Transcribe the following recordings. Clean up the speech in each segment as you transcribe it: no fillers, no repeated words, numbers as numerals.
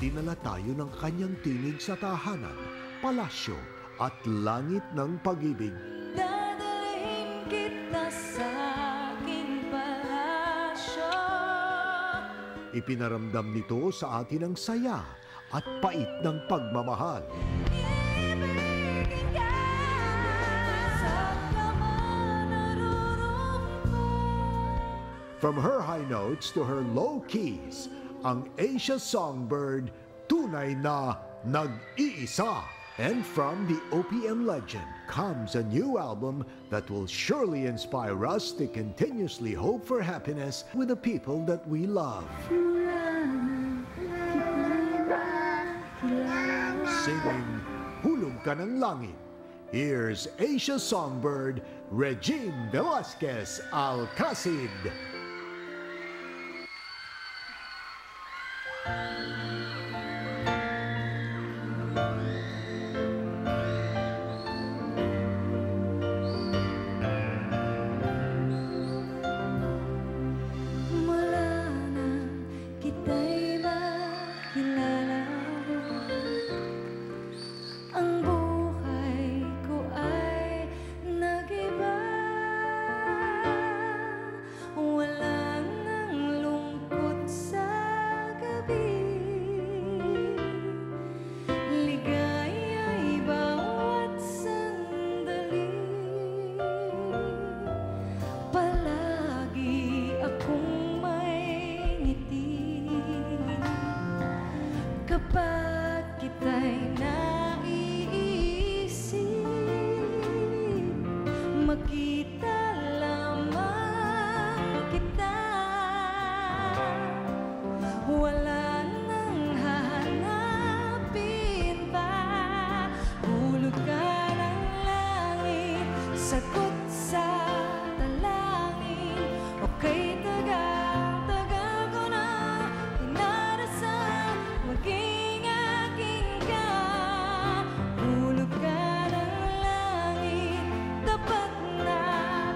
dinala tayo ng kanyang tinig sa tahanan, palasyo at langit ng pag-ibig. Dadalhin kita sa aking palasyo. Ipinaramdam nito sa atin ang saya at pait ng pagmamahal. Ibigin ka sa laman narurungkot. From her high notes to her low keys, ang Asia Songbird tunay na nag-iisa. And from the OPM legend comes a new album that will surely inspire us to continuously hope for happiness with the people that we love. Singing Hulog Ka ng Langit. Here's Asia Songbird, Regine Velasquez Alcacid. Kapag kita'y naiisip, makita lamang kita. Wala nang hahanapin pa. Hulog ka ng langit, sagot sa talangin. Okay, tagal ko na dinarasal, maging aking ka. Hulog ka ng langit, tapat na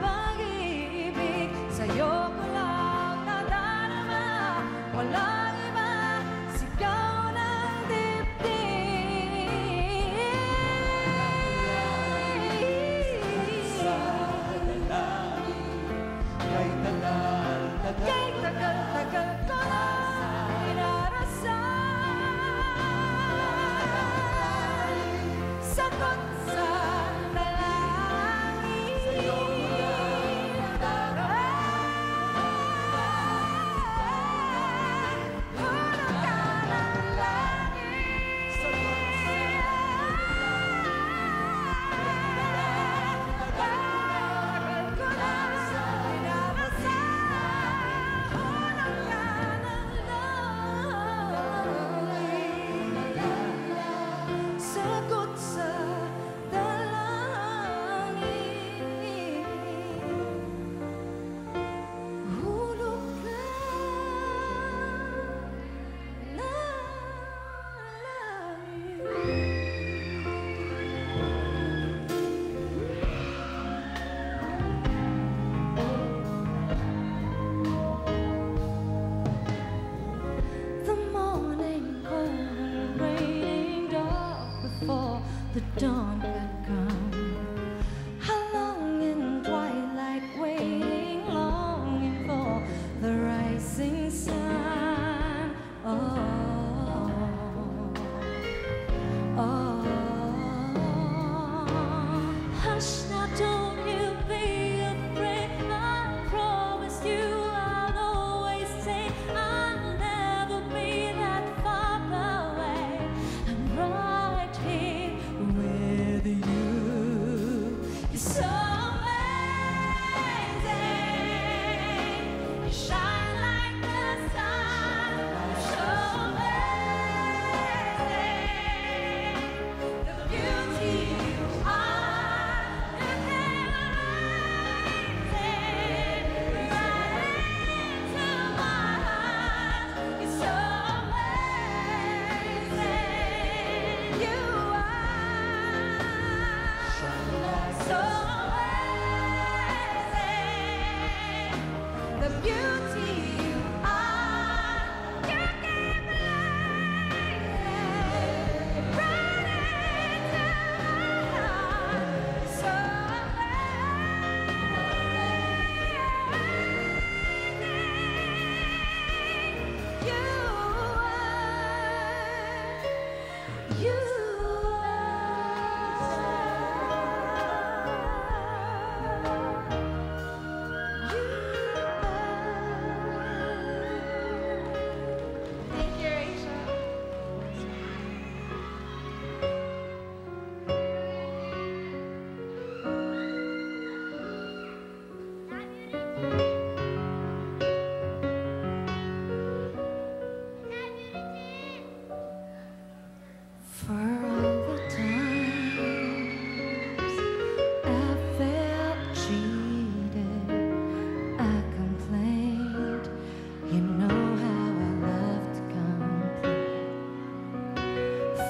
pag-ibig. Sa'yo ko lang nadarama, walang iba, sigaw ng dibdib. Kay tagal ko na inarasal, sagot sa talangin.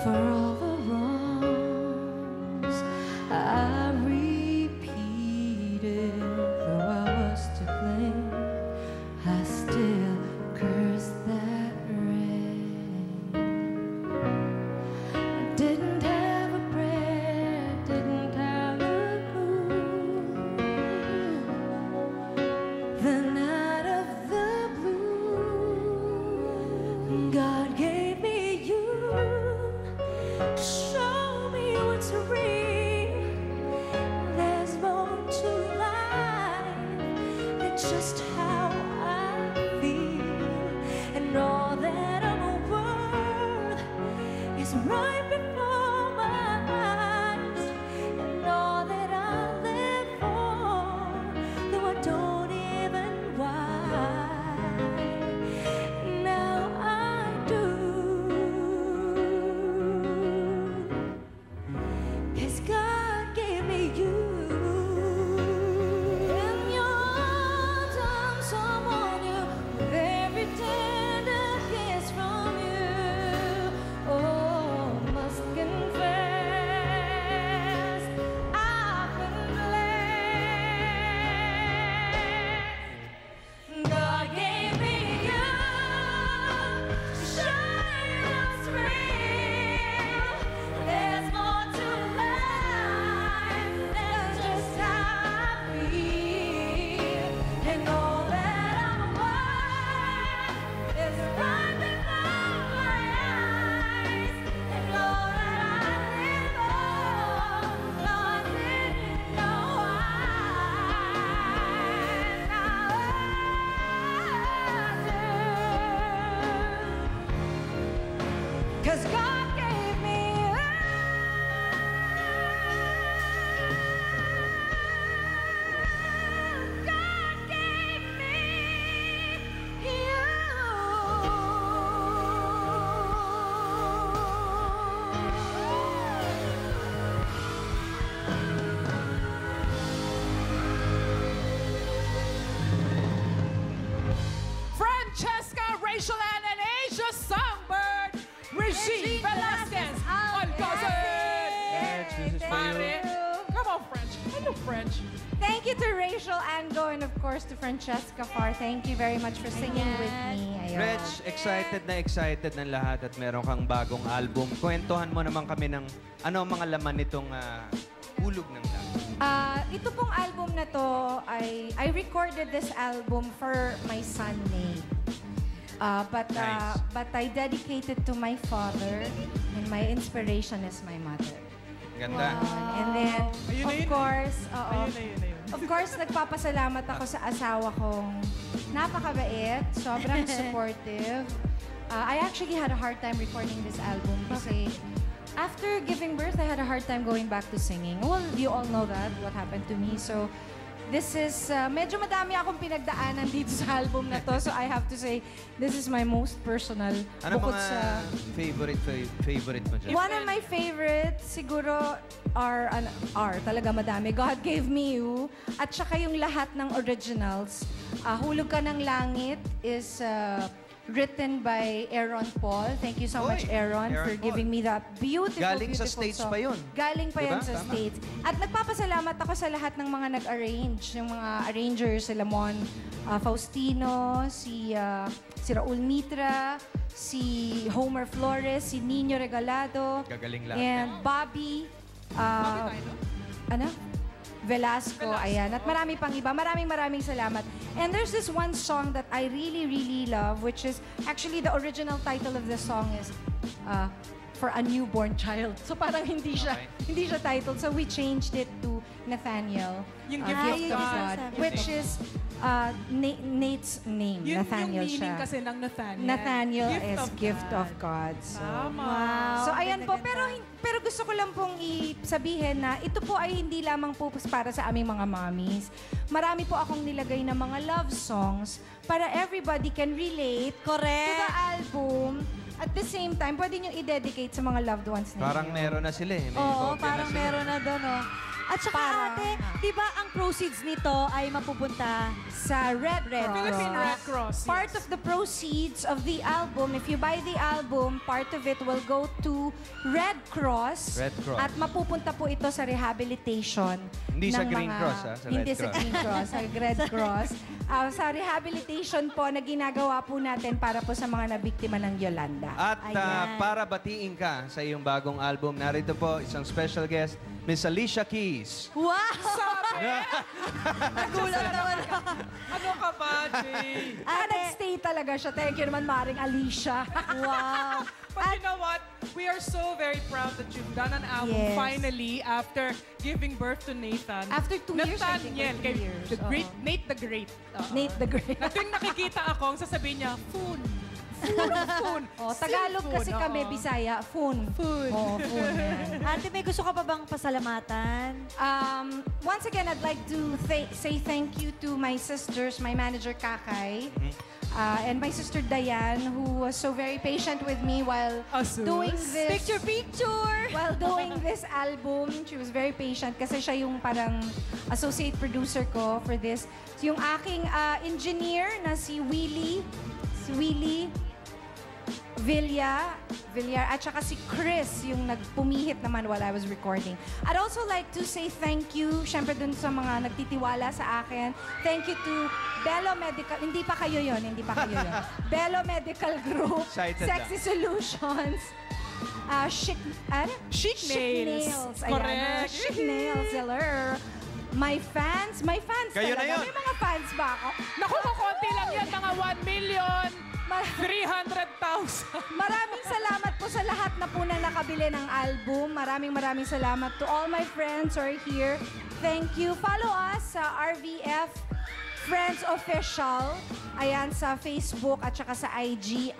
for all the wrongs I repeated. Though I was to blame, I still curse that rain. I didn't have a prayer, didn't have a clue. The night of the blue, God gave me you to show me what's real. There's more to life than just how I feel, and all that I'm worth is right before my eyes, and all that I live for, though I don't even why. Now I do, 'cause God gave me you. In your arms, I'm someone new, with every tender kiss from you. Oh, must confess, I've been blessed. God gave me you to show me what's real. There's more to life than just how I feel, and all that I'm worth is right before my eyes, and all that I live for, Lord, didn't know why. Now I do, 'cause God gave me you. God gave me Francesca, Rachel Ann, and Asia Songbird, Regine Velasquez on Cousin. French, this is for Mare. you. Come on, French. Hello, French. Thank you to Rachel Ango and of course to Francesca Farr. Thank you very much for singing with me. Ayun. Reg, excited ng lahat at meron kang bagong album. Kwentuhan mo naman kami ng ano ang mga laman nitong hulog ng langit. Ito pong album na to, I recorded this album for my son, Nate. Nice. But I dedicated to my father, and my inspiration is my mother. Ganda. And then, Ayun na of yun. course, oo. Ayun. Of course, nagpapasalamat ako sa asawa kong napakabait, sobrang supportive. I actually had a hard time recording this album kasi after giving birth, I had a hard time going back to singing. Well, you all know that, what happened to me. So, this is, medyo madami akong pinagdaanan dito sa album na to. So, I have to say, this is my most personal. Ano bukod mga sa... favorite mo dyan? One of my favorites, siguro, are talaga madami. God Gave Me You. At saka yung lahat ng originals. Hulog Ka ng Langit is written by Aaron Paul. Thank you so much, Aaron, for Aaron giving me that beautiful, Galing sa beautiful States song. pa yun. Galing pa Diba? yan sa Tama. States. At nagpapasalamat ako sa lahat ng mga nag-arrange. Yung mga arrangers, si Lamon Faustino, si Raul Mitra, si Homer Flores, si Nino Regalado, Gagaling lahat and Bobby, Velasco, ayan. At marami pang iba. Maraming salamat. And there's this one song that I really, really love, which is, actually, the original title of the song is For a Newborn Child. So parang hindi siya titled. So we changed it to Nathaniel, Yung Gift of God, which is Nate's name. Yung Nathaniel meaning siya. kasi ng Nathaniel. Nathaniel is of Gift God. of God. So. Tama. So ayan po, pero gusto ko lang pong sabihin na ito po ay hindi lamang po para sa aming mga mommies. Marami po akong nilagay na mga love songs para everybody can relate to the album. At the same time, pwede nyo i-dedicate sa mga loved ones ninyo. Parang meron na sila eh. May Oo, kopya parang na sila. meron na doon, oh. At saka ate, di ba ang proceeds nito ay mapupunta sa Red Cross. Philippine Red Cross. Part of the proceeds of the album, if you buy the album, part of it will go to Red Cross. Red Cross. At mapupunta po ito sa rehabilitation. Hindi sa ng Green mga- Cross, ha? Sa Red Hindi sa Cross. Green Cross, sa Red Cross. Sa rehabilitation po na ginagawa po natin para po sa mga nabiktima ng Yolanda. At Ayan. para batiin ka sa iyong bagong album, narito po isang special guest, Miss Alicia Keys. Wow! Sabi! Nagulat naman ako. Ano ka ba, Jay? Nag-stay talaga siya. Thank you naman, Maring Alicia. Wow! But you know what? We are so very proud that you've done an album Yes. finally after giving birth to Nathan. After 2 years, I think, or Nathaniel, 3 kay years. the great, Nate the Great. Nate the Great. Na tuwing nakikita ako, ang sasabihin niya, Foon. Foon. Oh, Tagalog Foon, kasi kami, oo. Bisaya, Fun. Foon. Oh, Fun yan. Ate, may gusto ka pa bang pasalamatan? Once again, I'd like to say thank you to my sisters, my manager Kakay, and my sister Diane, who was so very patient with me while Asus. doing this. Picture! While doing this album, she was very patient kasi siya yung parang associate producer ko for this. So yung aking engineer na si Willie Villar, at saka si Chris, yung nagpumihit naman while I was recording. I'd also like to say thank you, syempre dun sa mga nagtitiwala sa akin. Thank you to Bello Medical, hindi pa kayo yun. Bello Medical Group, Excited Sexy Solutions, Chic Nails. Ayan, Correct. Chic Nails, hello. My fans Kayo na talaga. yun. May mga fans ba ako? Naku, konti lang yan. Mga 1,300,000. Maraming salamat po sa lahat na po na nakabili ng album. Maraming salamat to all my friends who are here. Thank you. Follow us sa RVF Friends Official. Ayan, sa Facebook at saka sa IG,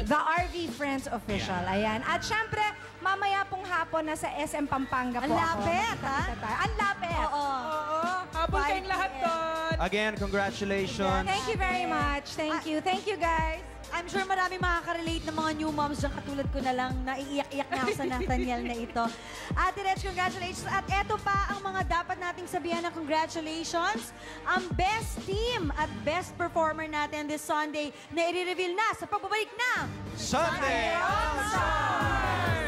The RV Friends Official. Ayan. At syempre, mamaya pong hapon na sa SM Pampanga po Ang ako. lapit, ha? Magkakita tayo. Ang lapit. Oo. Oo, habol kayong lahat doon. Again, congratulations. Thank you very much. Thank you. Thank you, guys. I'm sure maraming makaka-relate ng mga new moms dyan, katulad ko na lang, naiiyak-iyak na ako sa Nathaniel na ito. Ate Reg, congratulations. At eto pa ang mga dapat nating sabihan na congratulations. Ang best team at best performer natin this Sunday na i-reveal na sa pagbabalik na Sunday! All-Stars!